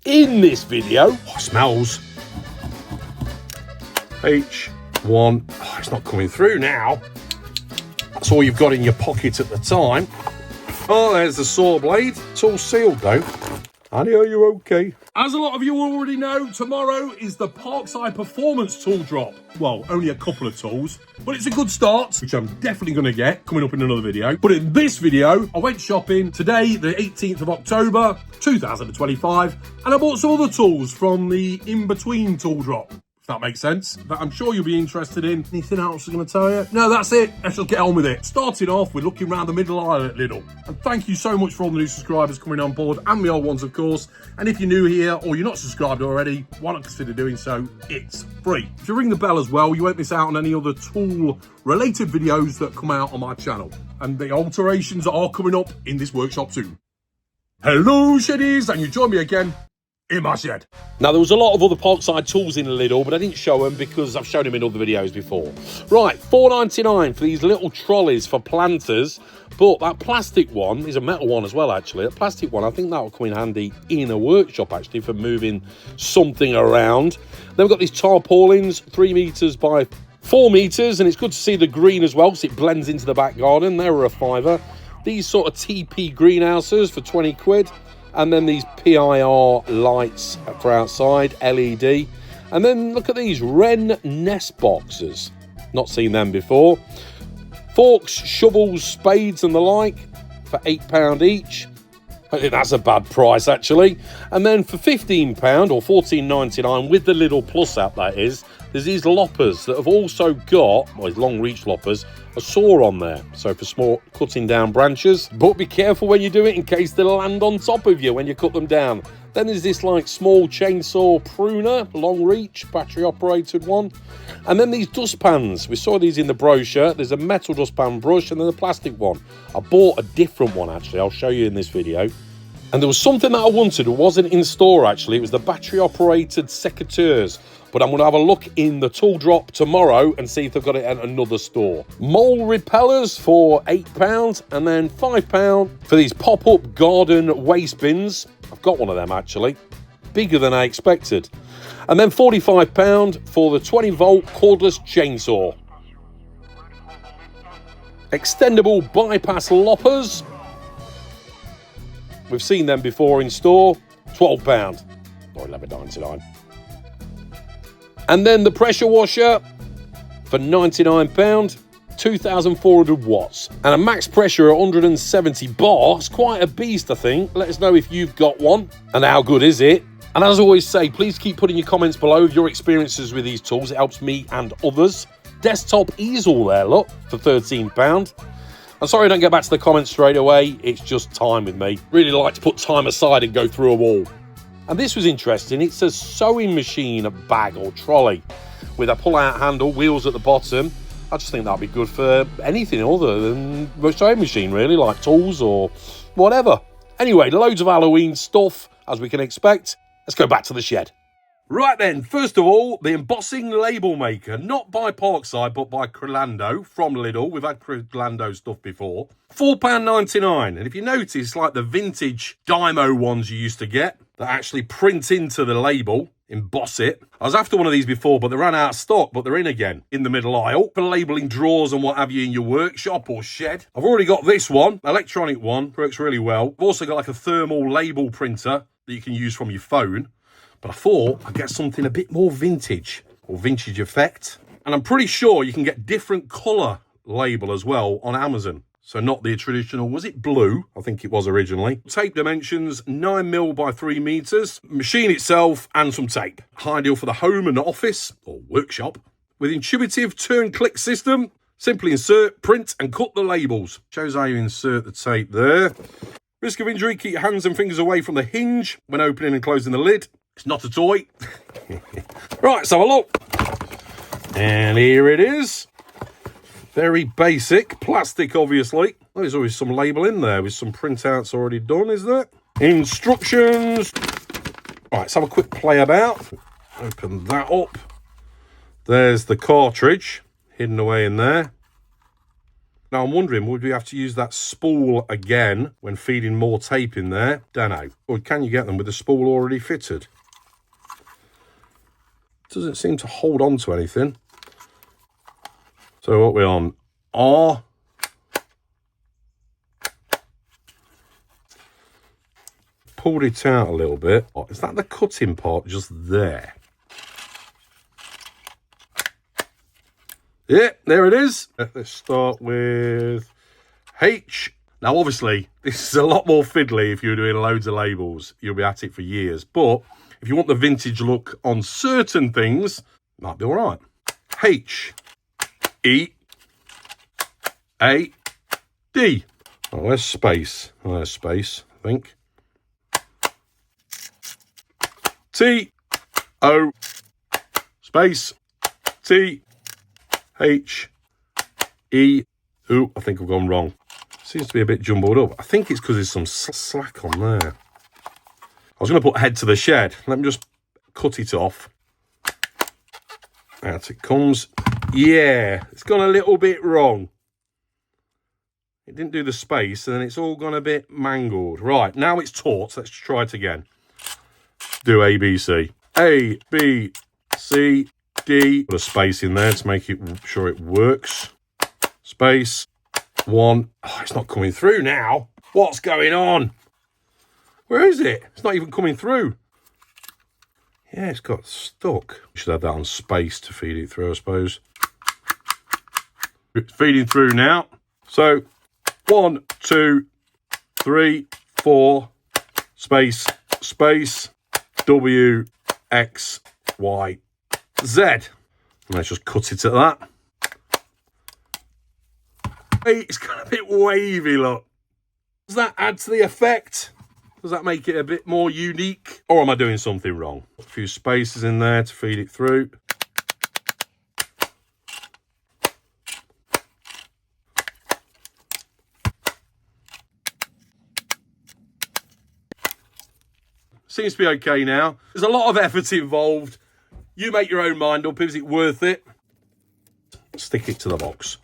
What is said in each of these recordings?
In this video, it smells. H1. Oh, it's not coming through now. That's all you've got in your pocket at the time. Oh, there's the saw blade. It's all sealed though. Annie, are you okay? As a lot of you already know, tomorrow is the Parkside Performance Tool Drop. Well, only a couple of tools, but it's a good start, which I'm definitely going to get coming up in another video. But in this video, I went shopping today, the 18th of October, 2025, and I bought some other tools from the in-between tool drop. If that makes sense, that I'm sure you'll be interested in. Anything else I'm going to tell you? No, that's it. Let's just get on with it. Starting off with looking around the middle aisle at Lidl. And thank you so much for all the new subscribers coming on board, and the old ones, of course. And if you're new here or you're not subscribed already, why not consider doing so? It's free. If you ring the bell as well, you won't miss out on any other tool-related videos that come out on my channel. And the alterations are coming up in this workshop soon. Hello, sheddies, and you join me again in my shed. Now, there was a lot of other Parkside tools in Lidl, but I didn't show them because I've shown them in other videos before. Right, $4.99 for these little trolleys for planters, but that plastic one is a metal one as well, actually. That plastic one, I think that will come in handy in a workshop, actually, for moving something around. Then we've got these tarpaulins, 3 meters by 4 meters, and it's good to see the green as well, because it blends into the back garden. They were a fiver. These sort of TP greenhouses for 20 quid. And then these PIR lights for outside, LED. And then look at these Wren nest boxes. Not seen them before. Forks, shovels, spades and the like for £8 each. I think that's a bad price, actually. And then for £15 or $14.99 with the Lidl Plus app, that is, there's these loppers that have also got, well, these long reach loppers, a saw on there. So for small cutting down branches. But be careful when you do it in case they'll land on top of you when you cut them down. Then there's this like small chainsaw pruner, long reach, battery operated one. And then these dustpans. We saw these in the brochure. There's a metal dustpan brush and then a plastic one. I bought a different one, actually. I'll show you in this video. And there was something that I wanted. It wasn't in store, actually. It was the battery operated secateurs. But I'm going to have a look in the tool drop tomorrow and see if they've got it at another store. Mole repellers for £8 and then £5 for these pop-up garden waste bins. I've got one of them, actually. Bigger than I expected. And then £45 for the 20-volt cordless chainsaw. Extendable bypass loppers. We've seen them before in store. £12 or £11.99. And then the pressure washer for £99, 2,400 watts. And a max pressure at 170 bar. It's quite a beast, I think. Let us know if you've got one and how good is it. And as I always say, please keep putting your comments below of your experiences with these tools. It helps me and others. Desktop easel there, look, for £13. I'm sorry I don't get back to the comments straight away. It's just time with me. Really like to put time aside and go through them all. And this was interesting. It's a sewing machine bag or trolley with a pull-out handle, wheels at the bottom. I just think that'd be good for anything other than a sewing machine, really, like tools or whatever. Anyway, loads of Halloween stuff, as we can expect. Let's go back to the shed. Right then, first of all, the embossing label maker, not by Parkside, but by Crelando from Lidl. We've had Crelando stuff before. £4.99. And if you notice, like the vintage Dymo ones you used to get, that actually print into the label, emboss it. I was after one of these before, but they ran out of stock, but they're in again in the middle aisle for labelling drawers and what have you in your workshop or shed. I've already got this one, electronic one, works really well. I've also got like a thermal label printer that you can use from your phone. But I thought I'd get something a bit more vintage or vintage effect. And I'm pretty sure you can get different colour label as well on Amazon. So not the traditional, was it blue? I think it was originally. Tape dimensions, 9mm by 3 meters. Machine itself and some tape. Ideal for the home and office or workshop. With intuitive turn-click system. Simply insert, print and cut the labels. Shows how you insert the tape there. Risk of injury, keep your hands and fingers away from the hinge when opening and closing the lid. It's not a toy. Right, let's have a look. And here it is. Very basic. Plastic, obviously. Oh, there's always some label in there with some printouts already done, is there? Instructions. Right, let's have a quick play about. Open that up. There's the cartridge hidden away in there. Now I'm wondering, would we have to use that spool again when feeding more tape in there? Don't know. Or can you get them with the spool already fitted? Doesn't seem to hold on to anything. So what we're on? R. Pulled it out a little bit. Oh, is that the cutting part just there? Yeah, there it is. Let's start with H. Now, obviously, this is a lot more fiddly if you're doing loads of labels. You'll be at it for years. But if you want the vintage look on certain things, might be all right. H, E, A, D. Oh, there's space. Oh, there's space, I think. T, O, space, T, H, E. Ooh, I think I've gone wrong. Seems to be a bit jumbled up. I think it's because there's some slack on there. I was going to put head to the shed. Let me just cut it off. Out it comes. Yeah, it's gone a little bit wrong. It didn't do the space, and then it's all gone a bit mangled. Right, now it's taut. Let's try it again. Do A, B, C. A, B, C, D. Put a space in there to make it sure it works. Space. 1. Oh, it's not coming through now. What's going on? Where is it? It's not even coming through. Yeah, it's got stuck. Should have that on space to feed it through, I suppose. It's feeding through now. So 1, 2, 3, 4. Space, space. W, X, Y, Z. Let's just cut it at that. Hey, it's got a bit wavy, look. Does that add to the effect? Does that make it a bit more unique? Or am I doing something wrong? A few spaces in there to feed it through. Seems to be okay now. There's a lot of effort involved. You make your own mind up. Is it worth it? Stick it to the box.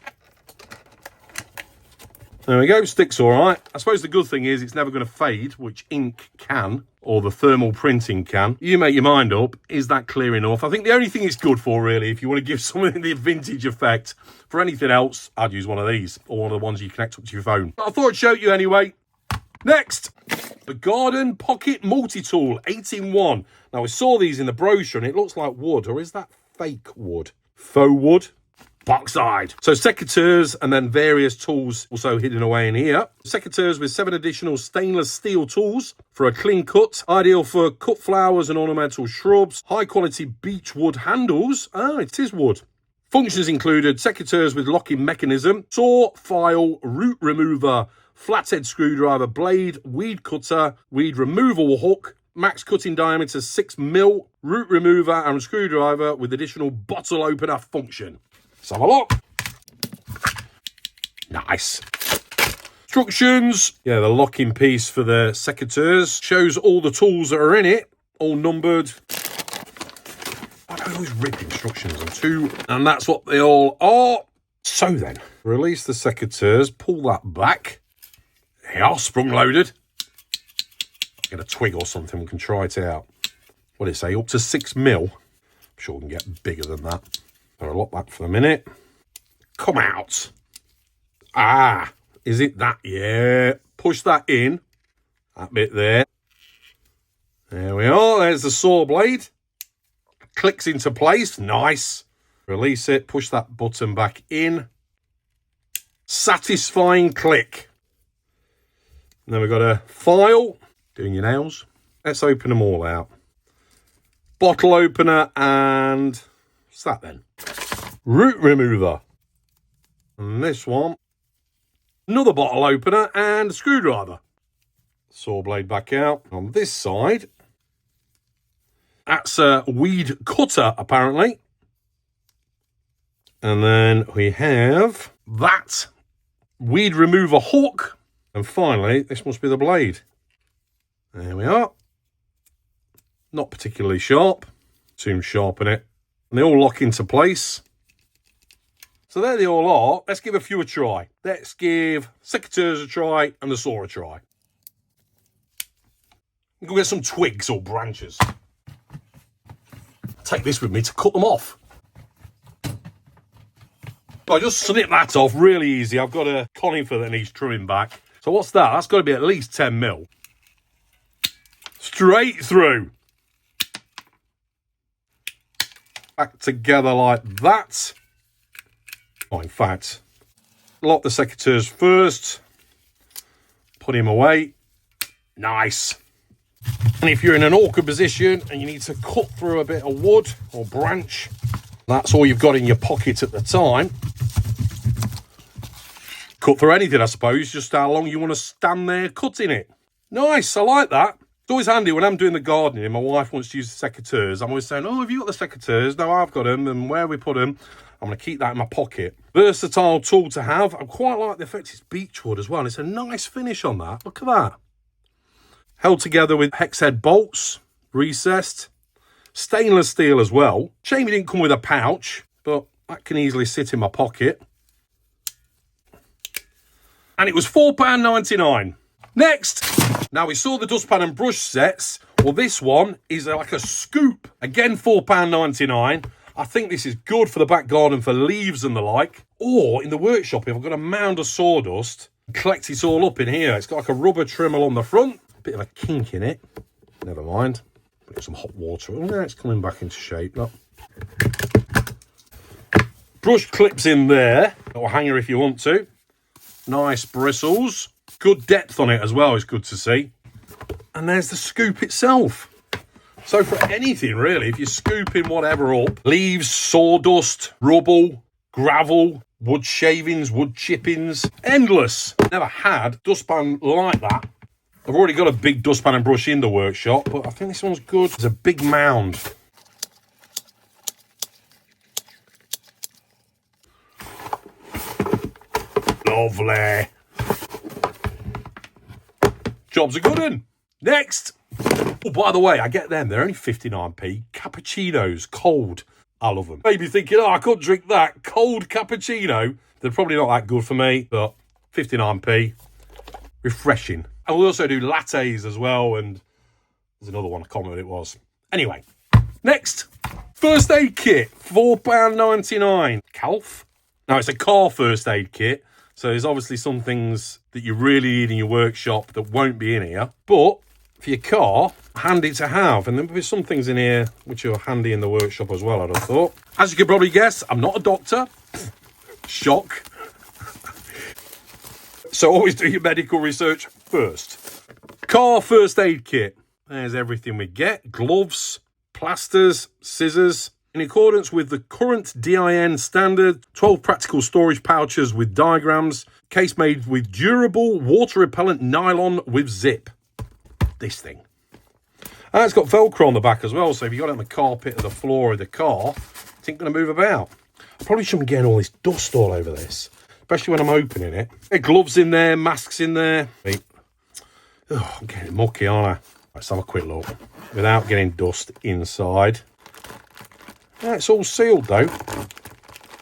There we go, sticks all right. I suppose the good thing is it's never going to fade, which ink can, or the thermal printing can. You make your mind up, is that clear enough? I think the only thing it's good for, really, if you want to give something the vintage effect, for anything else, I'd use one of these, or one of the ones you connect up to your phone. But I thought I'd show you anyway. Next, the Garden Pocket Multi-Tool 8-in-1. Now, I saw these in the brochure, and it looks like wood, or is that fake wood? Faux wood? Parkside. So secateurs and then various tools also hidden away in here. Secateurs with 7 additional stainless steel tools for a clean cut. Ideal for cut flowers and ornamental shrubs. High quality beech wood handles. Ah, it is wood. Functions included secateurs with locking mechanism, saw, file, root remover, flathead screwdriver, blade, weed cutter, weed removal hook, max cutting diameter 6mm, root remover and screwdriver with additional bottle opener function. Let's have a look. Nice. Instructions. Yeah, the locking piece for the secateurs. Shows all the tools that are in it, all numbered. I don't always rip instructions on two, and that's what they all are. So then, release the secateurs, pull that back. They are sprung loaded. Get a twig or something, we can try it out. What did it say? Up to 6mm. I'm sure we can get bigger than that. I'll lock that for a minute. Come out. Ah, is it that? Yeah. Push that in. That bit there. There we are. There's the saw blade. Clicks into place. Nice. Release it. Push that button back in. Satisfying click. And then we've got a file. Doing your nails. Let's open them all out. Bottle opener and... what's that then? Root remover. And this one. Another bottle opener and a screwdriver. Saw blade back out. On this side, that's a weed cutter, apparently. And then we have that weed remover hook. And finally, this must be the blade. There we are. Not particularly sharp. Soon sharpen it. And they all lock into place. So there they all are. Let's give a few a try. Let's give secateurs a try and the saw a try. Go get some twigs or branches. Take this with me to cut them off. I just snip that off really easy. I've got a conifer that needs trimming back. So what's that? That's got to be at least 10 mil. Straight through. Back together like that. Oh, in fact, lock the secateurs first. Put him away. Nice. And if you're in an awkward position and you need to cut through a bit of wood or branch, that's all you've got in your pocket at the time. Cut through anything, I suppose, just how long you want to stand there cutting it. Nice, I like that. It's always handy when I'm doing the gardening and my wife wants to use the secateurs. I'm always saying, oh, have you got the secateurs? No, I've got them. And where we put them, I'm going to keep that in my pocket. Versatile tool to have. I quite like the effect it's beechwood as well. It's a nice finish on that. Look at that. Held together with hex head bolts, recessed. Stainless steel as well. Shame it didn't come with a pouch, but that can easily sit in my pocket. And it was £4.99. Next, now we saw the dustpan and brush sets. Well, this one is like a scoop. Again, £4.99. I think this is good for the back garden for leaves and the like. Or in the workshop, if I've got a mound of sawdust, collect it all up in here. It's got like a rubber trimmer on the front. Bit of a kink in it. Never mind. Put some hot water. Oh, yeah, it's coming back into shape. Look. Brush clips in there. Or hanger if you want to. Nice bristles. Good depth on it as well. It's good to see. And there's the scoop itself. So for anything, really, if you're scooping whatever up, leaves, sawdust, rubble, gravel, wood shavings, wood chippings, endless. Never had dustpan like that. I've already got a big dustpan and brush in the workshop, but I think this one's good. It's a big mound. Lovely. Job's a good one. Next. Oh, by the way, I get them. They're only 59p. Cappuccinos, cold. I love them. Maybe thinking, oh, I couldn't drink that. Cold cappuccino. They're probably not that good for me, but 59p. Refreshing. And we also do lattes as well, and there's another one, I can't remember what it was. Anyway, next, first aid kit, £4.99. Calf? Now, it's a car first aid kit, so there's obviously some things that you really need in your workshop that won't be in here. But for your car, handy to have. And there'll be some things in here which are handy in the workshop as well, I'd have thought. As you can probably guess, I'm not a doctor. Shock. So always do your medical research first. Car first aid kit. There's everything we get. Gloves, plasters, scissors. In accordance with the current DIN standard, 12 practical storage pouches with diagrams. Case made with durable, water-repellent nylon with zip. This thing. And it's got Velcro on the back as well, so if you got it on the carpet or the floor of the car, it ain't going to move about. I probably shouldn't be getting all this dust all over this. Especially when I'm opening it. Gloves in there, masks in there. Oh, I'm getting mucky, aren't I? Let's have a quick look. Without getting dust inside. Yeah, it's all sealed though.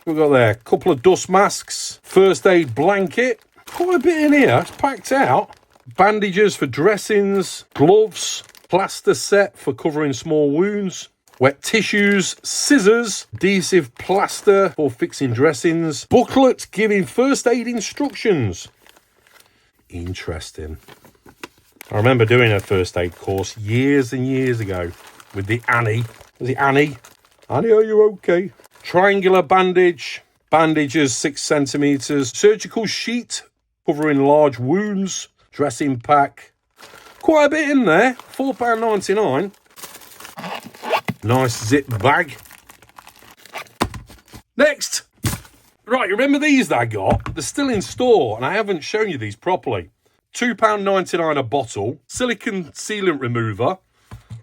We've got there a couple of dust masks. First aid blanket. Quite a bit in here. It's packed out. Bandages for dressings. Gloves. Plaster set for covering small wounds. Wet tissues, scissors, adhesive plaster for fixing dressings, booklet giving first aid instructions. Interesting. I remember doing a first aid course years and years ago with the Annie. Was it Annie? Annie, are you okay? Triangular bandage, bandages 6 centimetres, surgical sheet covering large wounds, dressing pack. Quite a bit in there, £4.99. Nice zip bag. Next. Right, you remember these that I got? They're still in store, and I haven't shown you these properly. £2.99 a bottle. Silicone sealant remover.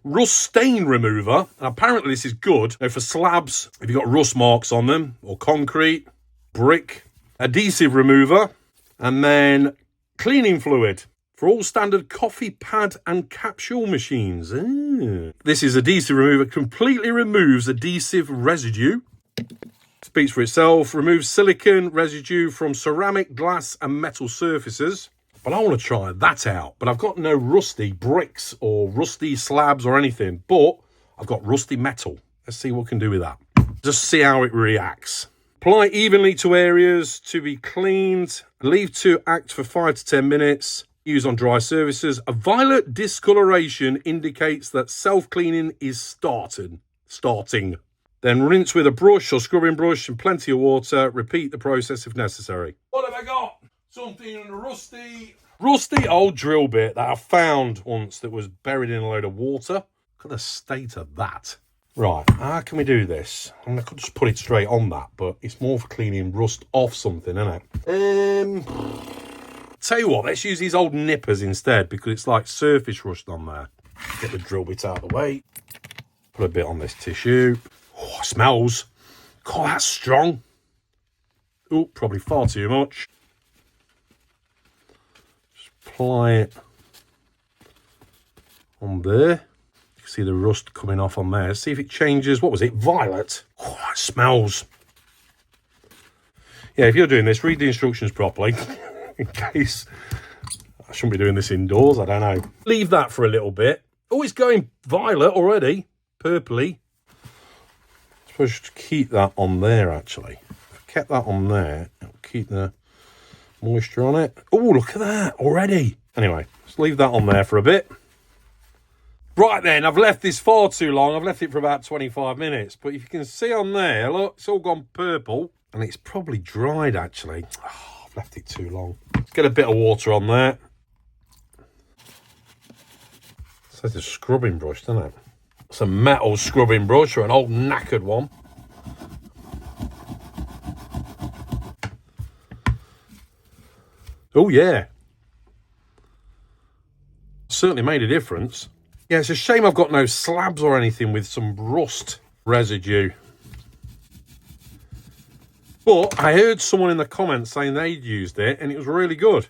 Rust stain remover. And apparently this is good for slabs, if you've got rust marks on them, or concrete, brick. Adhesive remover. And then cleaning fluid. For all standard coffee pad and capsule machines. This is adhesive remover. Completely removes adhesive residue. Speaks for itself. Removes silicone residue from ceramic, glass and metal surfaces. But I want to try that out. But I've got no rusty bricks or rusty slabs or anything. But I've got rusty metal. Let's see what we can do with that. Just see how it reacts. Apply evenly to areas to be cleaned. Leave to act for 5 to 10 minutes. Use on dry surfaces. A violet discoloration indicates that self-cleaning is starting. Then rinse with a brush or scrubbing brush and plenty of water. Repeat the process if necessary. What have I got? Something on a rusty old drill bit that I found once that was buried in a load of water. Look at the state of that. Right, how can we do this? I mean, I could just put it straight on that, but it's more for cleaning rust off something, isn't it? Tell you what, let's use these old nippers instead because it's like surface rust on there. Get the drill bit out of the way. Put a bit on this tissue. Oh, it smells. God, that's strong. Oh, probably far too much. Just apply it on there. See the rust coming off on there. See if it changes. What was it? Violet. Oh, it smells. Yeah, if you're doing this, read the instructions properly. In case I shouldn't be doing this indoors. I don't know. Leave that for a little bit. Oh, it's going violet already. Purpley. I suppose just keep that on there, actually. If I kept that on there, it'll keep the moisture on it. Oh, look at that already. Anyway, let's leave that on there for a bit. Right then, I've left this far too long. I've left it for about 25 minutes. But if you can see on there, look, it's all gone purple. And it's probably dried, actually. Oh, I've left it too long. Let's get a bit of water on there. It's like a scrubbing brush, doesn't it? It's a metal scrubbing brush or an old knackered one. Oh, yeah. Certainly made a difference. Yeah, it's a shame I've got no slabs or anything with some rust residue. But I heard someone in the comments saying they'd used it and it was really good.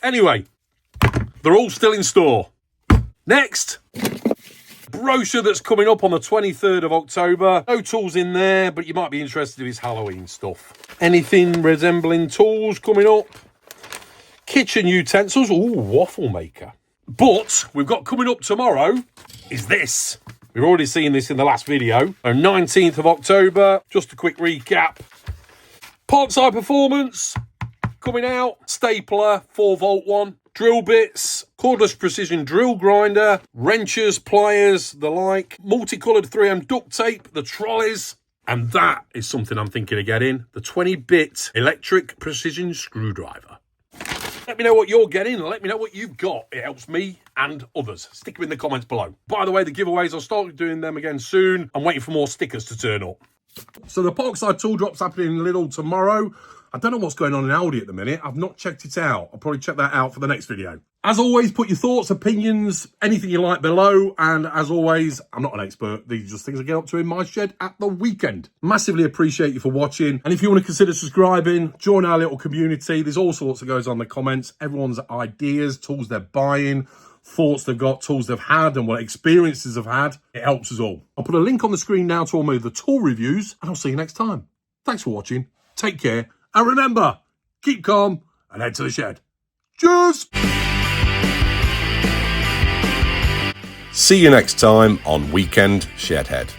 Anyway, they're all still in store. Next, brochure that's coming up on the 23rd of October. No tools in there, but you might be interested in his Halloween stuff. Anything resembling tools coming up. Kitchen utensils. Ooh, waffle maker. But we've got coming up tomorrow is this. We've already seen this in the last video. So 19th of October, just a quick recap. Parkside Performance coming out. Stapler, 4-volt one. Drill bits, cordless precision drill grinder, wrenches, pliers, the like. Multicoloured 3M duct tape, the trolleys. And that is something I'm thinking of getting. The 20-bit electric precision screwdriver. Let me know what you're getting and let me know what you've got. It helps me and others. Stick them in the comments below. By the way, the giveaways, I'll start doing them again soon. I'm waiting for more stickers to turn up. So the Parkside tool drop's happening in Lidl tomorrow. I don't know what's going on in Aldi at the minute. I've not checked it out. I'll probably check that out for the next video. As always, put your thoughts, opinions, anything you like below. And as always, I'm not an expert. These are just things I get up to in my shed at the weekend. Massively appreciate you for watching. And if you want to consider subscribing, join our little community. There's all sorts that goes on in the comments. Everyone's ideas, tools they're buying, thoughts they've got, tools they've had, and what experiences they've had. It helps us all. I'll put a link on the screen now to all of the tool reviews, and I'll see you next time. Thanks for watching. Take care. And remember, keep calm and head to the shed. Cheers! See you next time on Weekend Shedhead.